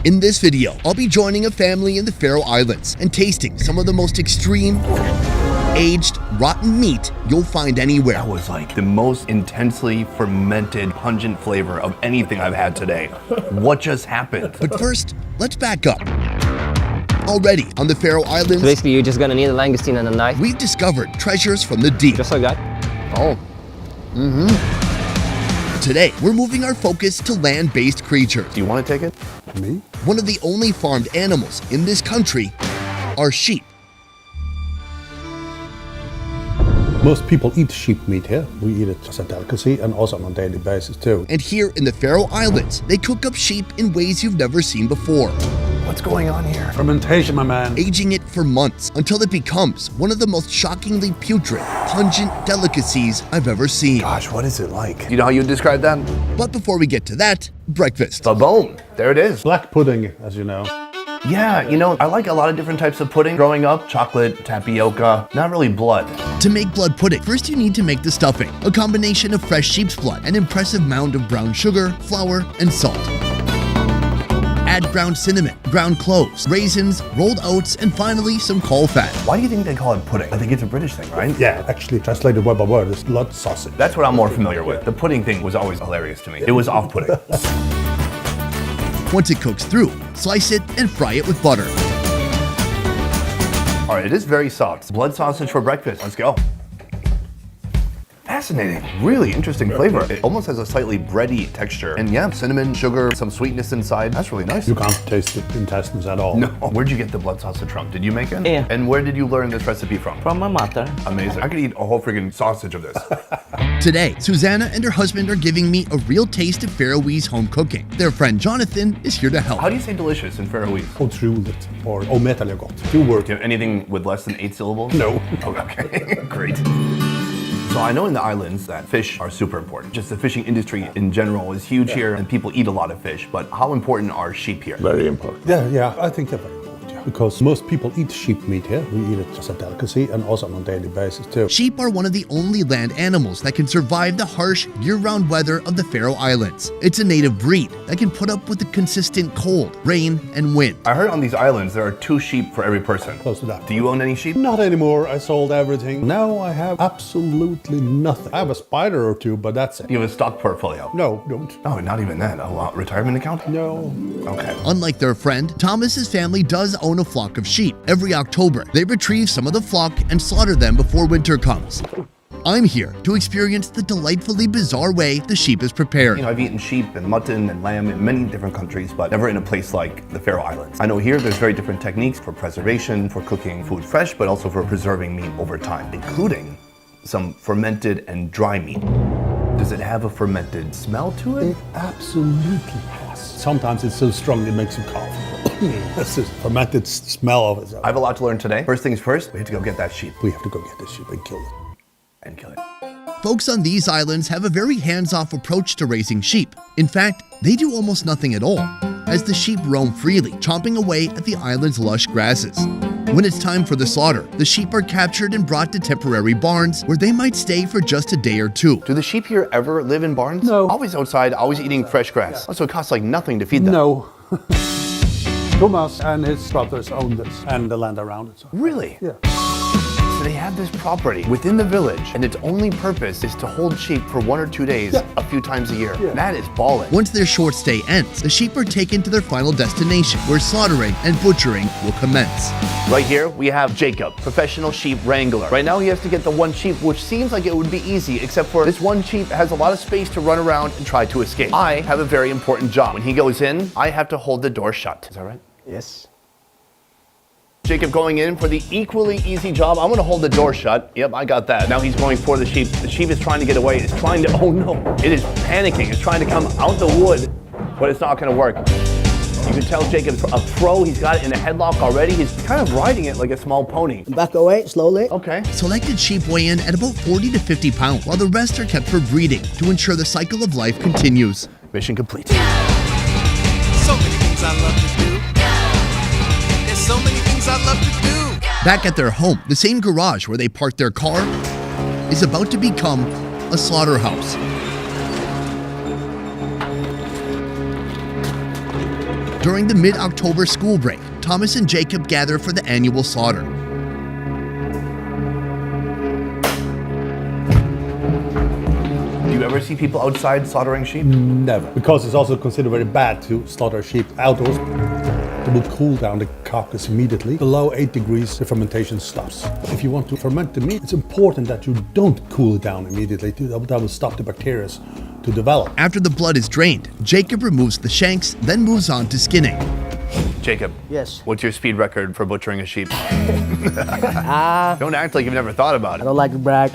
In this video, I'll be joining a family in the Faroe Islands and tasting some of the most extreme, aged, rotten meat you'll find anywhere. That was like the most intensely fermented, pungent flavor of anything I've had today. What just happened? But first, let's back up. Already on the Faroe Islands, Basically, you're just gonna need a langoustine and a knife. we've discovered treasures from the deep. Just like that. Oh, Today, we're moving our focus to land-based creatures. do you want to take it? Me? One of the only farmed animals in this country are sheep. Most people eat sheep meat here. We eat it as a delicacy and also on a daily basis too. And here in the Faroe Islands, they cook up sheep in ways you've never seen before, What's going on here? Fermentation, my man. aging it for months until it becomes one of the most shockingly putrid, pungent delicacies I've ever seen. Gosh, what is it like? You know how you describe that? But before we get to that, breakfast. The bone. There it is. Black pudding, as you know. Yeah, you know, I like a lot of different types of pudding growing up. Chocolate, tapioca, not really blood. To make blood pudding, first you need to make the stuffing, a combination of fresh sheep's blood, an impressive mound of brown sugar, flour, and salt. Add ground cinnamon, ground cloves, raisins, rolled oats, and finally some caul fat. Why do you think they call it pudding? I think it's a British thing, right? Yeah, actually translated word by word is blood sausage. That's what I'm more familiar with. The pudding thing was always hilarious to me. It was off-putting. Once it cooks through, slice it and fry it with butter. All right, it is very soft. Blood sausage for breakfast. Let's go. Fascinating. Really interesting flavor. It almost has a slightly bready texture. And yeah, cinnamon, sugar, some sweetness inside. That's really nice. You can't taste the intestines at all. No. Where'd you get the blood sausage from? Did you make it? Yeah. And where did you learn this recipe from? From my mother. Amazing. I could eat a whole freaking sausage of this. Today, Susanna and her husband are giving me a real taste of Faroese home cooking. Their friend Jonathan is here to help. How do you say delicious in Faroese? Otroligt or ometelig gott. 2 words. Do you have anything with less than 8 syllables? No. Oh, okay, great. So I know in the islands that fish are super important. Just the fishing industry in general is huge here and people eat a lot of fish, but how important are sheep here? Very important. Yeah, I think they're very important. Yeah. Because most people eat sheep meat here. We eat it as a delicacy and also on a daily basis too. Sheep are one of the only land animals that can survive the harsh, year-round weather of the Faroe Islands. It's a native breed that can put up with the consistent cold, rain, and wind. I heard on these islands there are 2 sheep for every person. Close to that. Do you own any sheep? Not anymore. I sold everything. Now I have absolutely nothing. I have a spider or 2, but that's it. You have a stock portfolio? No, don't. Oh, not even that. Oh, wow. Retirement account? No. Okay. Unlike their friend, Thomas's family does own a flock of sheep. Every October, they retrieve some of the flock and slaughter them before winter comes. I'm here to experience the delightfully bizarre way the sheep is prepared. You know, I've eaten sheep and mutton and lamb in many different countries, but never in a place like the Faroe Islands. I know here there's very different techniques for preservation, for cooking food fresh, but also for preserving meat over time, including some fermented and dry meat. Does it have a fermented smell to it? It absolutely has. Sometimes it's so strong it makes you cough. That's the fermented smell of it. I have a lot to learn today. First things first, we have to go get that sheep We have to go get this sheep and kill it. and kill it. Folks on these islands have a very hands-off approach to raising sheep. In fact, they do almost nothing at all, as the sheep roam freely, chomping away at the island's lush grasses. When it's time for the slaughter, the sheep are captured and brought to temporary barns where they might stay for just a day or 2. Do the sheep here ever live in barns? No. Always outside, always eating fresh grass. So it costs like nothing to feed them. No. Thomas and his brothers own this and the land around it. So. Really? Yeah. So they have this property within the village, and its only purpose is to hold sheep for 1 or 2 days, a few times a year. Yeah. That is ballin'. Once their short stay ends, the sheep are taken to their final destination, where slaughtering and butchering will commence. Right here, we have Jacob, professional sheep wrangler. Right now, he has to get the 1 sheep, which seems like it would be easy, except for this 1 sheep has a lot of space to run around and try to escape. I have a very important job. When he goes in, I have to hold the door shut. Is that right? Yes. Jacob going in for the equally easy job. I'm gonna hold the door shut. Yep, I got that. Now he's going for the sheep. The sheep is trying to get away. It's trying to, oh no. It is panicking. It's trying to come out the wood, but it's not gonna work. You can tell Jacob's a pro. He's got it in a headlock already. He's kind of riding it like a small pony. Back away slowly. Okay. Selected sheep weigh in at about 40 to 50 pounds, while the rest are kept for breeding to ensure the cycle of life continues. Mission complete. So many things I love to do. There's so many things I love to do. Back at their home, the same garage where they parked their car is about to become a slaughterhouse. During the mid-October school break, Thomas and Jacob gather for the annual slaughter. Do you ever see people outside slaughtering sheep? Never. Because it's also considered very bad to slaughter sheep outdoors. It will cool down the carcass immediately. Below 8 degrees, the fermentation stops. If you want to ferment the meat, it's important that you don't cool it down immediately. That will stop the bacteria to develop. After the blood is drained, Jacob removes the shanks, then moves on to skinning. Jacob. Yes. What's your speed record for butchering a sheep? Don't act like you've never thought about I it. don't like to brag.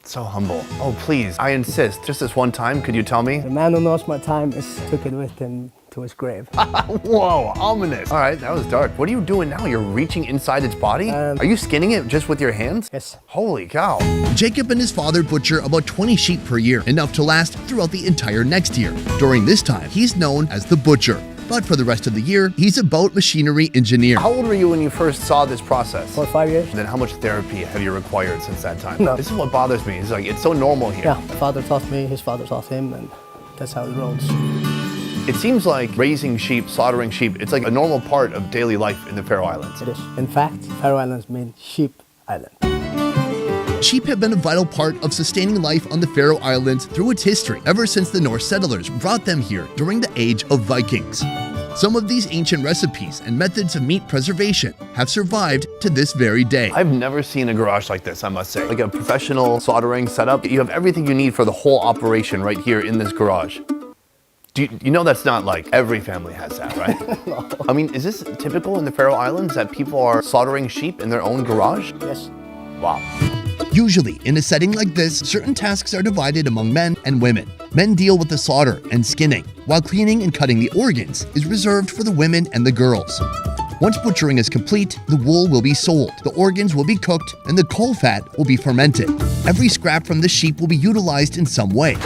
So humble. Oh, please. I insist. Just this one time, could you tell me? The man who knows my time took it with him to his grave. Whoa, ominous. All right, that was dark. What are you doing now? You're reaching inside its body? Are you skinning it just with your hands? Yes. Holy cow. Jacob and his father butcher about 20 sheep per year, enough to last throughout the entire next year. During this time, he's known as the butcher. But for the rest of the year, he's a boat machinery engineer. How old were you when you first saw this process? 4 or 5 years. Then how much therapy have you required since that time? No. This is what bothers me. It's like, it's so normal here. Yeah, my father taught me, his father taught him, and that's how it rolls. It seems like raising sheep, slaughtering sheep, it's like a normal part of daily life in the Faroe Islands. It is. In fact, Faroe Islands mean sheep island. Sheep have been a vital part of sustaining life on the Faroe Islands through its history, ever since the Norse settlers brought them here during the age of Vikings. Some of these ancient recipes and methods of meat preservation have survived to this very day. I've never seen a garage like this, I must say. Like a professional slaughtering setup. You have everything you need for the whole operation right here in this garage. You know that's not like every family has that, right? No. I mean, is this typical in the Faroe Islands that people are slaughtering sheep in their own garage? Yes. Wow. Usually, in a setting like this, certain tasks are divided among men and women. Men deal with the slaughter and skinning, while cleaning and cutting the organs is reserved for the women and the girls. Once butchering is complete, the wool will be sold, the organs will be cooked, and the coal fat will be fermented. Every scrap from the sheep will be utilized in some way,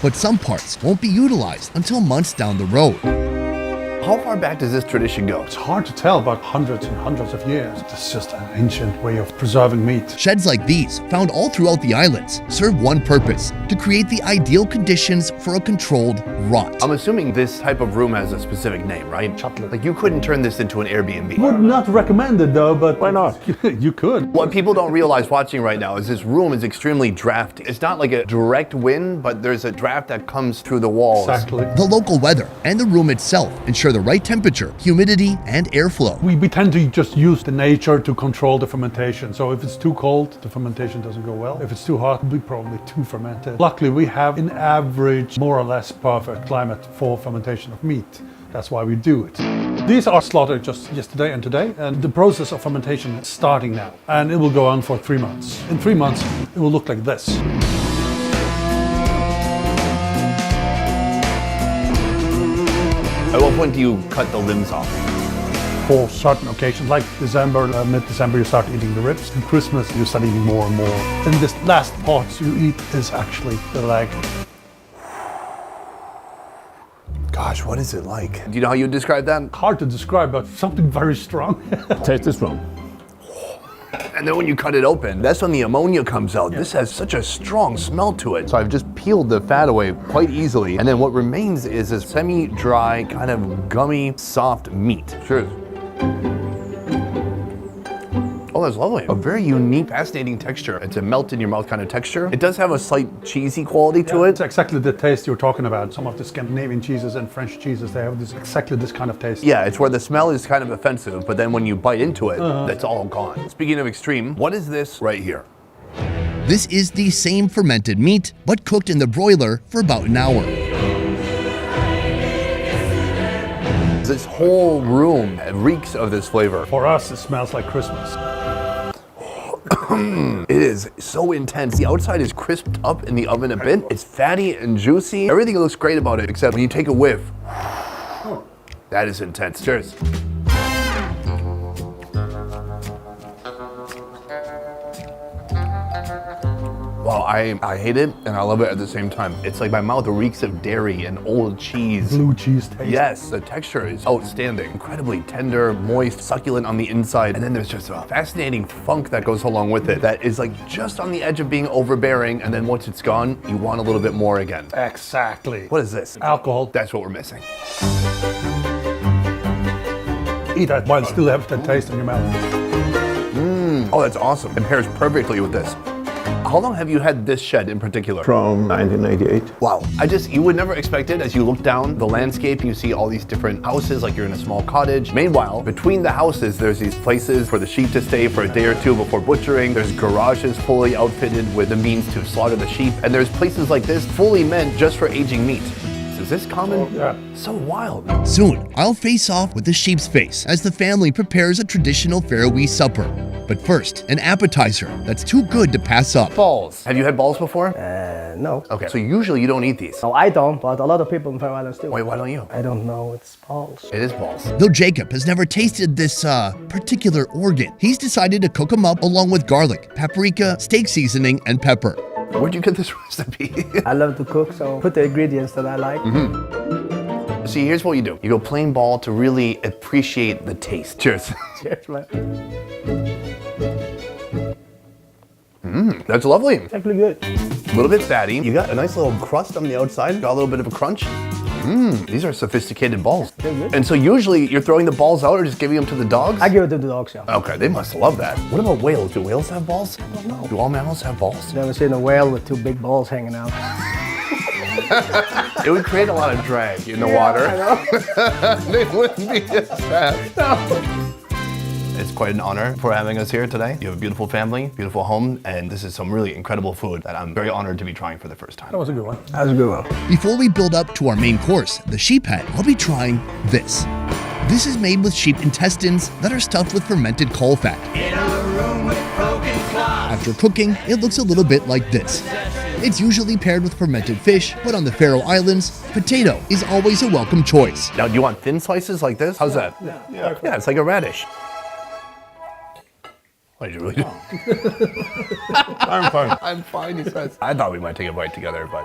but some parts won't be utilized until months down the road. How far back does this tradition go? It's hard to tell, but hundreds and hundreds of years. It's just an ancient way of preserving meat. Sheds like these, found all throughout the islands, serve one purpose: to create the ideal conditions for a controlled rot. I'm assuming this type of room has a specific name, right? Chocolate. Like you couldn't turn this into an Airbnb. Would not recommend it though, but why not? You could. What people don't realize watching right now is this room is extremely drafty. It's not like a direct wind, but there's a draft that comes through the walls. Exactly. The local weather and the room itself ensure the right temperature, humidity, and airflow. We tend to just use the nature to control the fermentation. So if it's too cold, the fermentation doesn't go well. If it's too hot, we probably too fermented. Luckily, we have an average, more or less perfect climate for fermentation of meat. That's why we do it. These are slaughtered just yesterday and today, and the process of fermentation is starting now. And it will go on for 3 months. In 3 months, it will look like this. At what point do you cut the limbs off? For certain occasions, like December, mid-December, you start eating the ribs. And Christmas, you start eating more and more. And this last part you eat is actually the leg. Gosh, what is it like? Do you know how you describe that? Hard to describe, but something very strong. Taste this one. And then when you cut it open, that's when the ammonia comes out. This has such a strong smell to it. So I've just peeled the fat away quite easily. And then what remains is a semi-dry, kind of gummy, soft meat. Cheers. Oh, that's lovely. A very unique, fascinating texture. It's a melt in your mouth kind of texture. It does have a slight cheesy quality to It's it. exactly the taste you're talking about. Some of the Scandinavian cheeses and French cheeses, they have exactly this kind of taste. Yeah, it's where the smell is kind of offensive, but then when you bite into it, that's all gone. Speaking of extreme, what is this right here? This is the same fermented meat, but cooked in the broiler for about an hour. This whole room reeks of this flavor. For us, it smells like Christmas. It is so intense. The outside is crisped up in the oven a bit. It's fatty and juicy. Everything looks great about it, except when you take a whiff, that is intense. Cheers. Wow, I hate it and I love it at the same time. It's like my mouth reeks of dairy and old cheese. Blue cheese taste. Yes, the texture is outstanding. Incredibly tender, moist, succulent on the inside. And then there's just a fascinating funk that goes along with it that is like just on the edge of being overbearing. And then once it's gone, you want a little bit more again. Exactly. What is this? Alcohol. That's what we're missing. eat that while still have that taste in your mouth. Oh, that's awesome. It pairs perfectly with this. How long have you had this shed in particular? From 1988. Wow. You would never expect it as you look down the landscape and you see all these different houses like you're in a small cottage. Meanwhile, between the houses, there's these places for the sheep to stay for a day or two before butchering. There's garages fully outfitted with the means to slaughter the sheep. And there's places like this fully meant just for aging meat. Is this common? Yeah. So wild. Soon, I'll face off with the sheep's face as the family prepares a traditional Faroese supper. But first, an appetizer that's too good to pass up. Balls. Have you had balls before? No. Okay, so usually you don't eat these. No, I don't, but a lot of people in Faroe Islands do. Wait, why don't you? I don't know, it's balls. It is balls. Though Jacob has never tasted this, particular organ, he's decided to cook them up along with garlic, paprika, steak seasoning, and pepper. Where'd you get this recipe? I love to cook, so put the ingredients that I like. See, here's what you do. You go plain ball to really appreciate the taste. Cheers. Cheers, man. That's lovely. It's actually good. A little bit fatty. You got a nice little crust on the outside. Got a little bit of a crunch. These are sophisticated balls. They're good. And so usually you're throwing the balls out or just giving them to the dogs? I give it to the dogs, yeah. Okay, they must love that. What about whales? Do whales have balls? I don't know. Do all mammals have balls? Never seen a whale with two big balls hanging out. It would create a lot of drag in the water. I know. They wouldn't be as fast. It's quite an honor for having us here today. You have a beautiful family, beautiful home, and this is some really incredible food that I'm very honored to be trying for the first time. That was a good one. That was a good one. Before we build up to our main course, the sheep head, I'll be trying this. This is made with sheep intestines that are stuffed with fermented caul fat. After cooking, it looks a little bit like this. It's usually paired with fermented fish, but on the Faroe Islands, potato is always a welcome choice. Now, do you want thin slices like this? How's that? Yeah, it's like a radish. What did you really do? I'm fine. I'm fine, he says. I thought we might take a bite together, but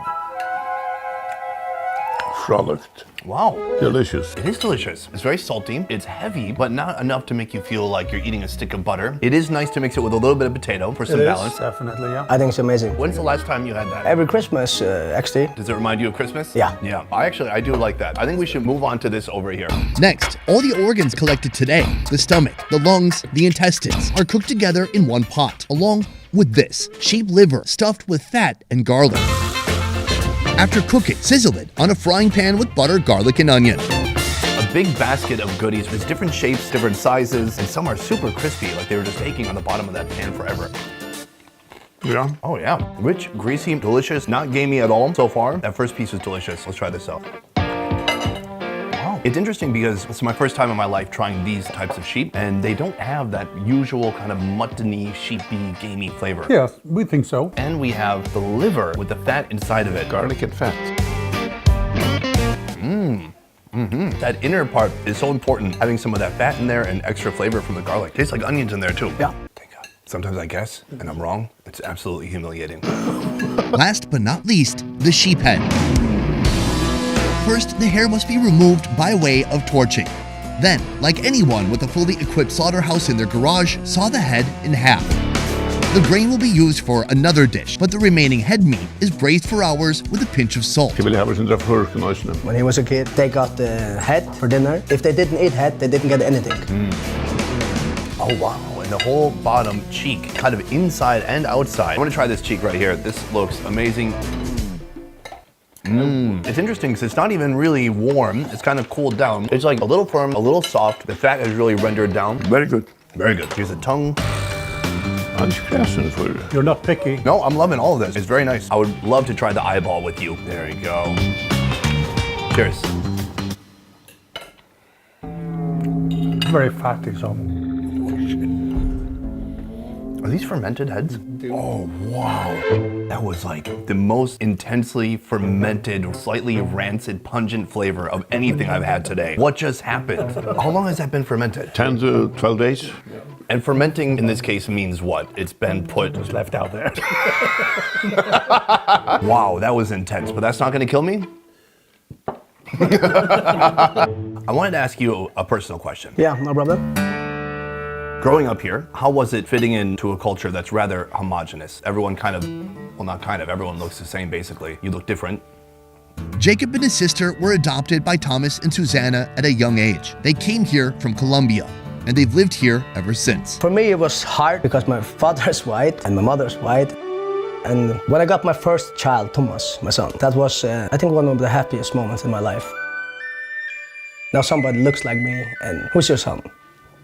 Frolicked. wow. Delicious. It is delicious. It's very salty. It's heavy, but not enough to make you feel like you're eating a stick of butter. It is nice to mix it with a little bit of potato for some It is, balance. definitely, yeah. I think it's amazing. When's the last time you had that? Every Christmas, actually. Does it remind you of Christmas? Yeah. Yeah. I do like that. I think we should move on to this over here. Next, all the organs collected today, the stomach, the lungs, the intestines, are cooked together in one pot, along with this, sheep liver stuffed with fat and garlic. After cooking, sizzle it on a frying pan with butter, garlic, and onion. A big basket of goodies. There's different shapes, different sizes, and some are super crispy, like they were just baking on the bottom of that pan forever. Yeah. Oh yeah. Rich, greasy, delicious, not gamey at all so far. That first piece is delicious. Let's try this out. Wow. It's interesting because it's my first time in my life trying these types of sheep, and they don't have that usual kind of muttony, sheepy, gamey flavor. Yes, we think so. And we have the liver with the fat inside of it. Garlic and fat. That inner part is so important, having some of that fat in there and extra flavor from the garlic. Tastes like onions in there too. Yeah. Thank God. Sometimes I guess, and I'm wrong. It's absolutely humiliating. Last but not least, the sheep head. First, the hair must be removed by way of torching. Then, like anyone with a fully equipped slaughterhouse in their garage, saw the head in half. The brain will be used for another dish, but the remaining head meat is braised for hours with a pinch of salt. Jeg vil have sådan der forknøjsene. When he was a kid, they got the head for dinner. If they didn't eat head, they didn't get anything. Oh wow, and the whole bottom cheek, kind of inside and outside. I want to try this cheek right here. This looks amazing. It's interesting because it's not even really warm. It's kind of cooled down. It's like a little firm, a little soft. The fat is really rendered down. Very good. Very good. Here's the tongue. I'm kræsen for you. You're not picky. No, I'm loving all of this. It's very nice. I would love to try the eyeball with you. There you go. Cheers. Very fatty, so. Are these fermented heads? Oh, wow. That was like the most intensely fermented, slightly rancid, pungent flavor of anything I've had today. What just happened? How long has that been fermented? 10 to 12 days. And fermenting in this case means what? It's been put, just left out there. Wow, that was intense, but that's not gonna kill me? I wanted to ask you a personal question. Yeah, no problem. Growing up here, how was it fitting into a culture that's rather homogenous? Everyone kind of, well not kind of, everyone looks the same basically. You look different, Jacob and his sister were adopted by Thomas and Susanna at a young age. They came here from Colombia, and they've lived here ever since. For me, it was hard because my father is white and my mother is white. And when I got my first child, Thomas, my son, that was, I think, one of the happiest moments in my life. Now somebody looks like me, and who's your son?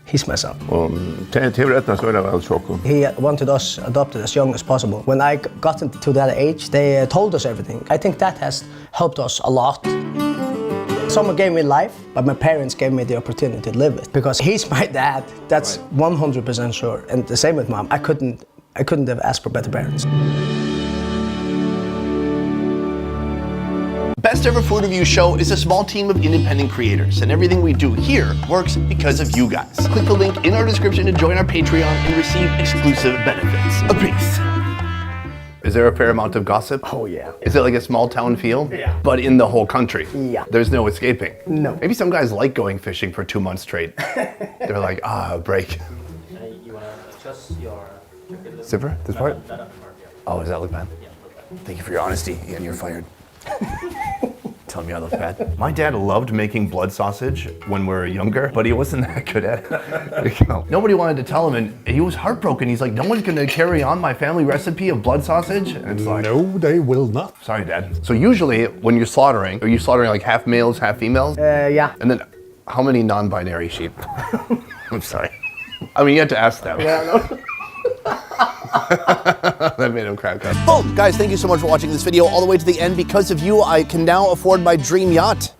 He's my son. Og til rettene så er det vel sjokk. He wanted us adopted as young as possible. When I got to that age, they told us everything. I think that has helped us a lot. Someone gave me life, but my parents gave me the opportunity to live it. Because he's my dad, that's 100% sure. And the same with mom. I couldn't have asked for better parents. Best Ever Food Review Show is a small team of independent creators, and everything we do here works because of you guys. Click the link in our description to join our Patreon and receive exclusive benefits. A piece. Is there a fair amount of gossip? Oh yeah. Is it like a small town feel? Yeah. But in the whole country? Yeah. There's no escaping? No. Maybe some guys like going fishing for 2 months straight. They're like, a break. You want to adjust your Zipper? This part? Oh, does that look bad? Thank you for your honesty, and you're fired. Telling me I look bad. My dad loved making blood sausage when we were younger, but he wasn't that good at it. Nobody wanted to tell him, and he was heartbroken. He's like, no one's gonna carry on my family recipe of blood sausage? And it's like, No, they will not. sorry, Dad. So usually, when you're slaughtering, are you slaughtering like half males, half females? Yeah. And then, how many non-binary sheep? I'm sorry. I mean, you had to ask them. Yeah, no. That made him crack up. Boom! Guys, thank you so much for watching this video all the way to the end. Because of you, I can now afford my dream yacht.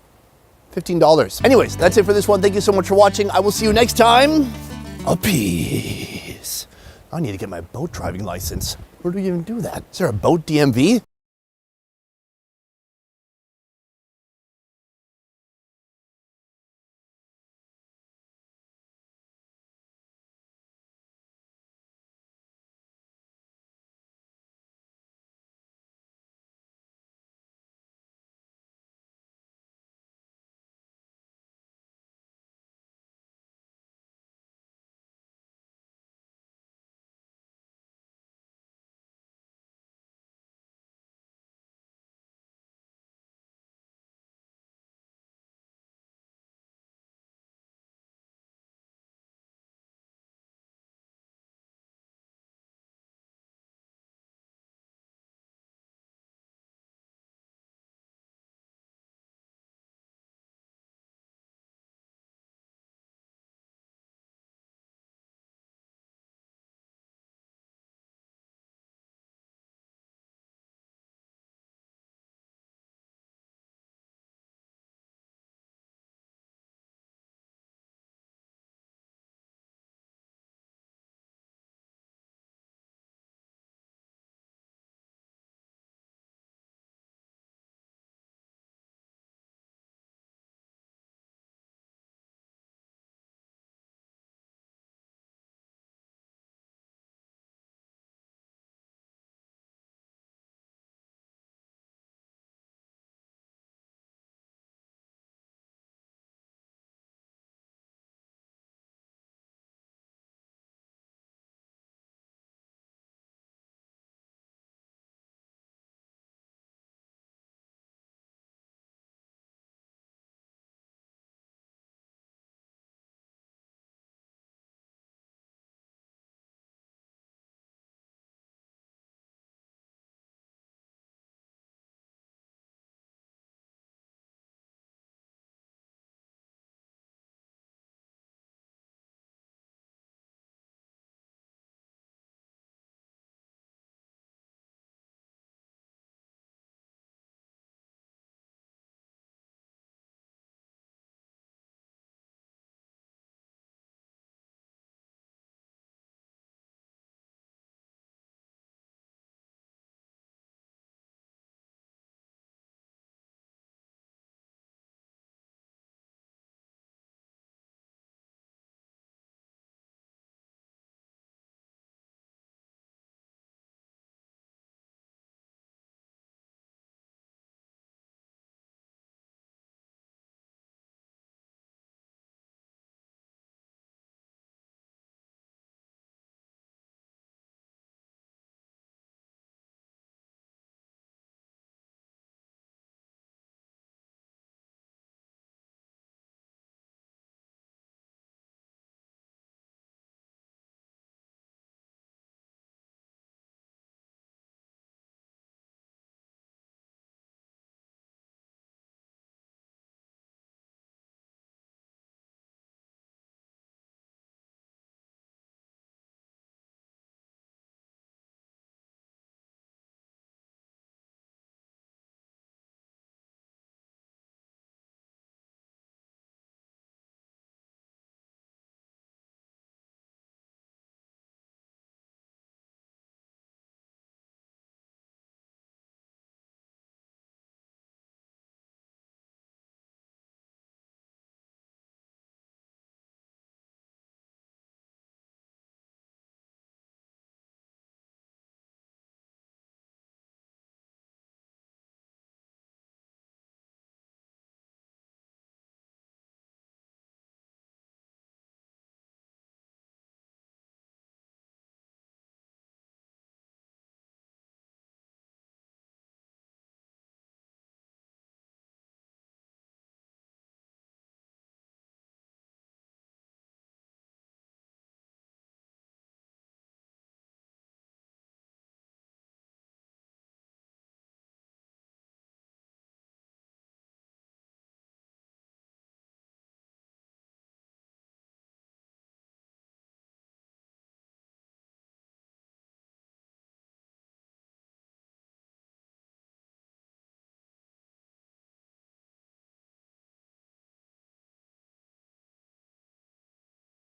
$15. Anyways, that's it for this one. Thank you so much for watching. I will see you next time. A peace. I need to get my boat driving license. Where do we even do that? Is there a boat DMV?